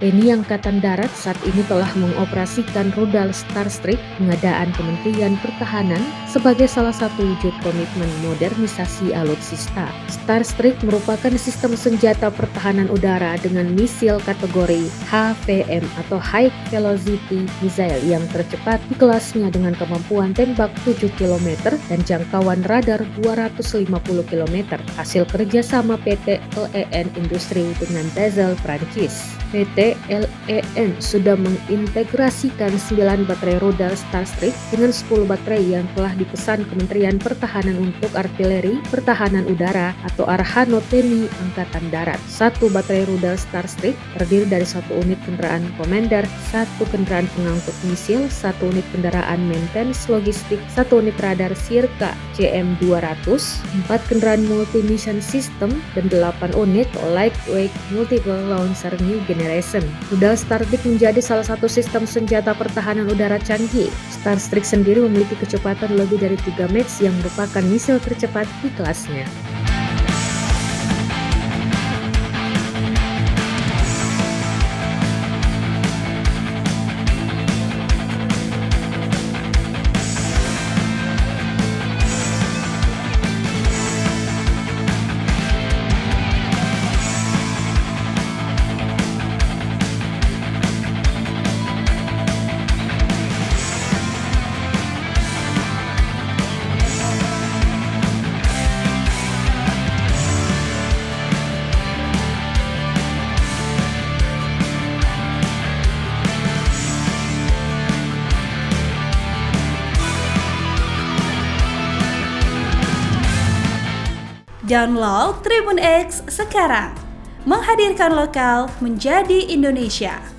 TNI Angkatan Darat saat ini telah mengoperasikan rudal Starstreak pengadaan Kementerian Pertahanan sebagai salah satu wujud komitmen modernisasi alutsista. Starstreak merupakan sistem senjata pertahanan udara dengan misil kategori HVM atau High Velocity Missile yang tercepat di kelasnya dengan kemampuan tembak 7 km dan jangkauan radar 250 km. Hasil kerjasama PT LEN Industri dengan Basel, Prancis. PT LEN sudah mengintegrasikan 9 baterai rudal Starstreak dengan 10 baterai yang telah dipesan Kementerian Pertahanan untuk artileri pertahanan udara atau Arhano TNI Angkatan Darat. 1 baterai rudal Starstreak terdiri dari 1 unit kendaraan Commander, 1 kendaraan pengangkut misil, 1 unit kendaraan maintenance logistik, 1 unit radar Sirka CM200, 4 kendaraan multi-mission system, dan 8 unit lightweight multiple launcher new generation. Rudal Starstreak menjadi salah satu sistem senjata pertahanan udara canggih. Starstreak sendiri memiliki kecepatan lebih dari 3 Mach yang merupakan misil tercepat di kelasnya. Download Tribun X sekarang, menghadirkan lokal menjadi Indonesia.